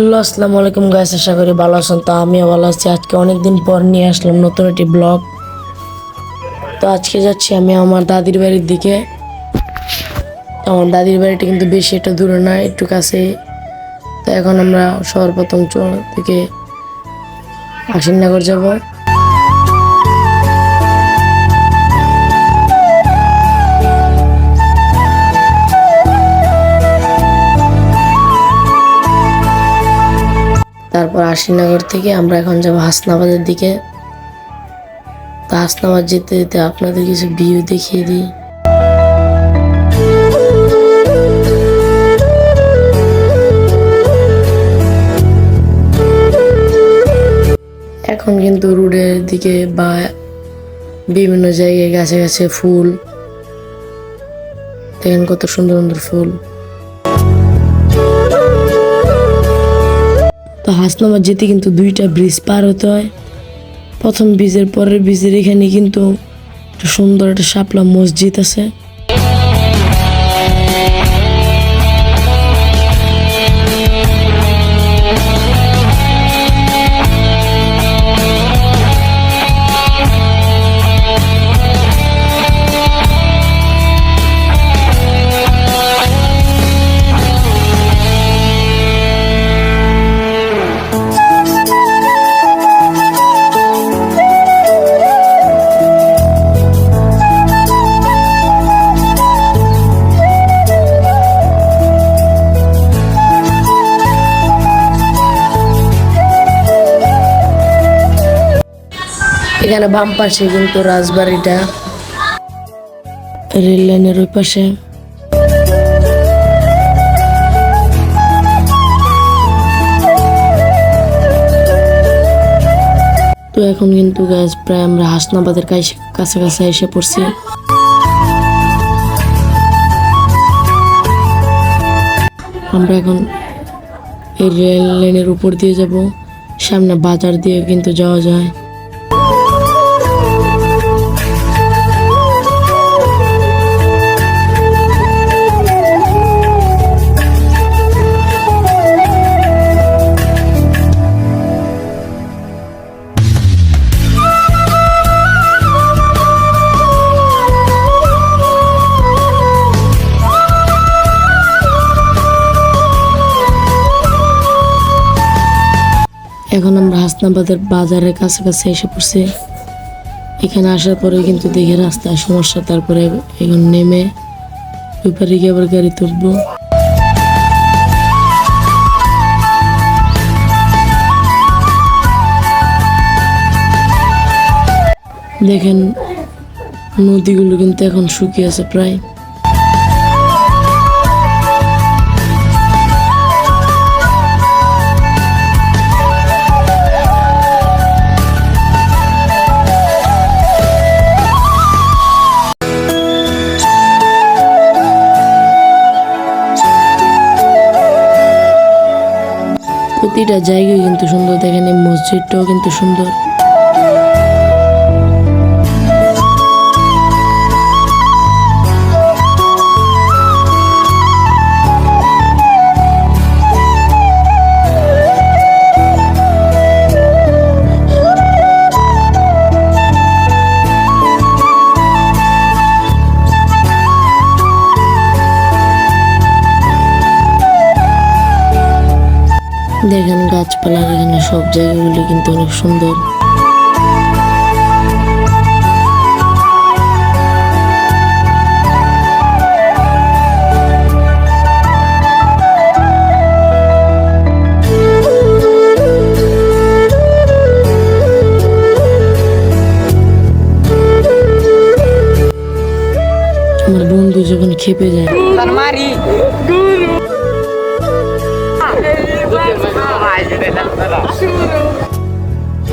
Hello আসসালামু আলাইকুম guys, আশা করি ভালো আছেন। তো আমিও ভালো আছি। আজকে অনেকদিন পর নিয়ে আসলাম নতুন একটি ব্লগ। তো আজকে যাচ্ছি আমি আমার দাদির বাড়ির দিকে। আমার দাদির বাড়িটা কিন্তু বেশি একটা দূরে না, একটু কাছেই। তো এখন আমরা সর্বপ্রথম থেকে আশিনগর যাব। তারপর আশিনগর থেকে আমরা এখন যাব হাসনাবাদের দিকে। তো হাসনাবাদ যেতে যেতে আপনাদের কিছু ভিউ দেখিয়ে দিই। এখন কিন্তু রোডের দিকে বা বিভিন্ন জায়গায় গাছে গাছে ফুল, দেখেন কত সুন্দর সুন্দর ফুল। তো হাসনাবাদ যেতে কিন্তু দুইটা ব্রিজ পার হতে হয়। প্রথম ব্রিজের পরের ব্রিজের এখানে কিন্তু একটা সুন্দর একটা শাপলা মসজিদ আছে। এখানে বাম পাশে কিন্তু রাজবাড়িটা, রেল লাইনের ওই পাশে। তো এখন কিন্তু গাছ প্রায় আমরা হাসনাবাদের কাছাকাছি এসে পড়ছি। আমরা এখন এই রেল লাইনের উপর দিয়ে যাব। সামনে বাজার দিয়ে কিন্তু যাওয়া যায়। এখন আমরা হাসনাবাদের বাজারের কাছাকাছি এসে পড়ছি। এখানে আসার পরে কিন্তু দেখি রাস্তায় সমস্যা। তারপরে এখন নেমে ওই পারে গিয়ে আবার গাড়ি তুলবো। দেখেন নদীগুলো কিন্তু এখন শুকিয়ে আছে প্রায়। প্রতিটা জায়গায় কিন্তু সুন্দর, দেখেন এই মসজিদটাও কিন্তু সুন্দর। দেখেন গাছপালার এখানে সব জায়গাগুলি কিন্তু অনেক সুন্দর। আমার বন্ধু যখন খেপে যায়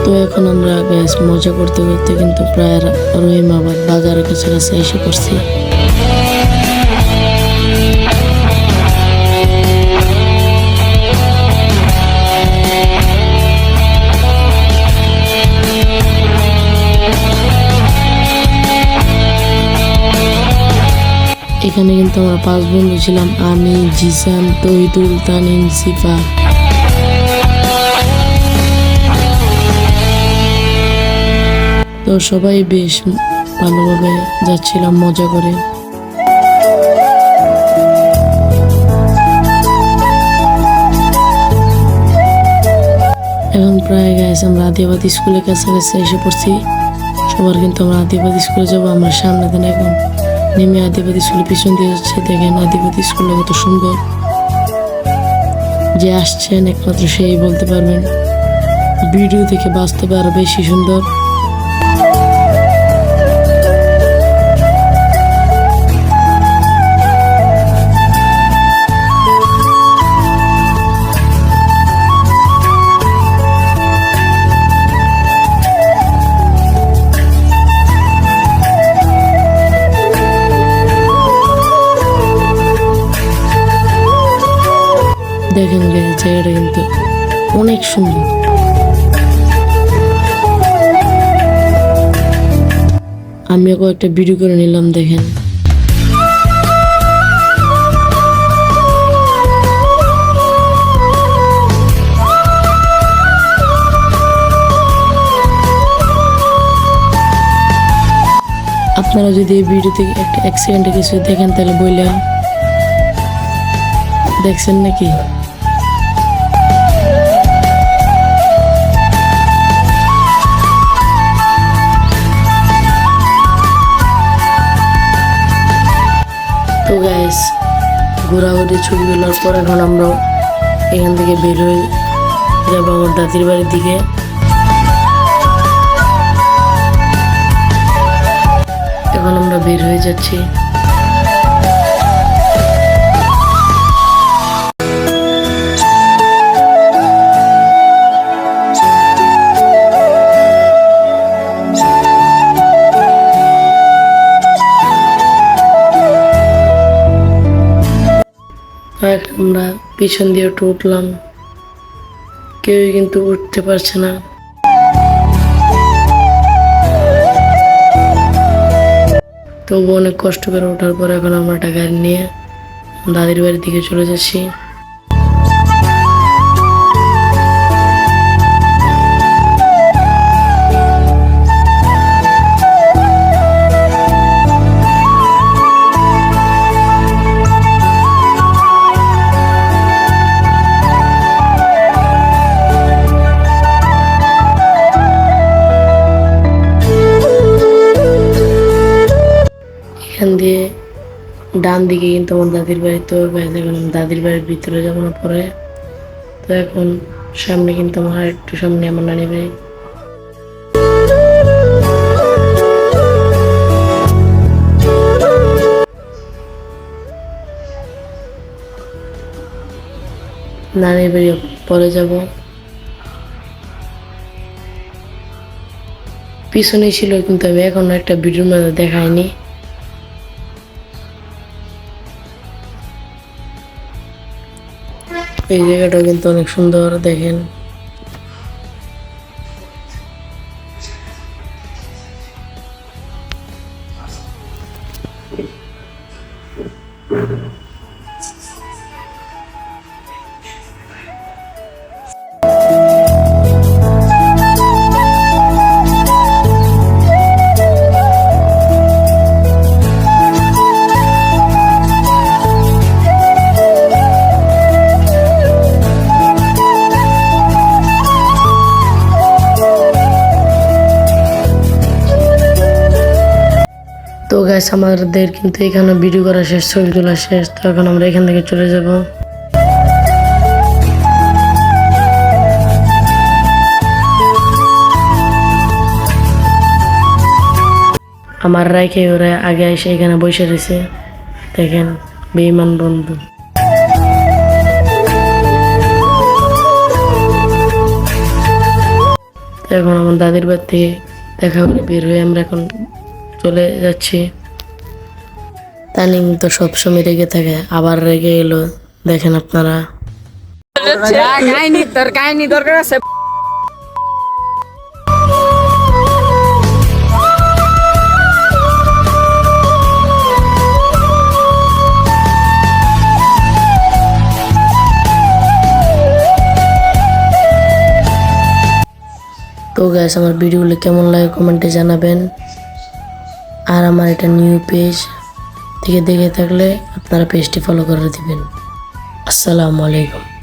তো এখন আমরা বেশ মজা করতে করতে কিন্তু প্রায় রহিমাবাদ বাজারের কাছাকাছি এসে পড়ছি। এখানে কিন্তু আমরা 5 বন্ধু ছিলাম, আমি, জিসান, তহিদুল, তানিম, সিফা। তো সবাই বেশ ভালোভাবে যাচ্ছিলাম মজা করে। এখন প্রায় গাইস আমরা আদিবাদ স্কুলের কাছাকাছি এসে পড়ছি। সবার কিন্তু আমরা আদিবাদ স্কুলে যাবো। আমরা সামনে দিন এখন নেমে আদিবাদ স্কুলের পিছন দিয়ে যাচ্ছি। দেখেন আদিবাদ স্কুলটা কত সুন্দর, যে আসছেন একমাত্র সেই বলতে পারবেন। ভিডিও থেকে বাস্তবে আরো বেশি সুন্দর। দেখেন জায়গাটা কিন্তু অনেক সুন্দর। আমিও কয়েকটা ভিডিও করে নিলাম। দেখেন আপনারা যদি এই ভিডিওতে একটা অ্যাক্সিডেন্টে কিছু দেখেন তাহলে বললেন, দেখছেন নাকি? তো গাইস ঘোরাঘুরি ছবিগুলোর পর এখন আমরা এখান থেকে বের হয়ে যাবো আমার দাদির বাড়ির দিকে। এখন আমরা বের হয়ে যাচ্ছি। আমরা পিছন দিয়ে একটু উঠলাম, কেউই কিন্তু উঠতে পারছে না। তবু অনেক কষ্ট করে ওঠার পর এখন আমরা একটা গাড়ি নিয়ে দাদির বাড়ির দিকে চলে যাচ্ছি। এখান দিয়ে ডান দিকে কিন্তু আমার দাদির বাড়ি। তো এখন দাদির বাড়ির ভিতরে যাবো না পরে। তো এখন সামনে কিন্তু আমার একটু সামনে আমার নানি বাড়ি। নানির বাড়ি পরে যাব। পিছনে ছিল কিন্তু আমি এখন একটা ভিডিওর মধ্যে দেখাইনি। এই জায়গাটা কিন্তু অনেক সুন্দর, দেখেন। তো গাইস আমাদের কিন্তু এখানে ভিডিও করা শেষ, ছবি তোলা শেষ। তো এখন আমরা এখান থেকে চলে যাব। আমার রাইকে ওরা আগে এসে এখানে বসে রয়েছে। দেখেন বেঈমান বন্ধু। এখন আমার দাদির বাড়ি থেকে দেখা করে বের হয়ে আমরা এখন চলে যাচ্ছি। তানিম তো সবসময় রেগে থাকে, আবার রেগে এলো। দেখেন আপনারা। কাহিনী দরকার আছে। তো গাইস আমার ভিডিওগুলো কেমন লাগে কমেন্টে জানাবেন। আর আমার এটা নিউ পেজ থেকে দেখে থাকলে আপনারা পেজটি ফলো করে দিবেন। আসসালামু আলাইকুম।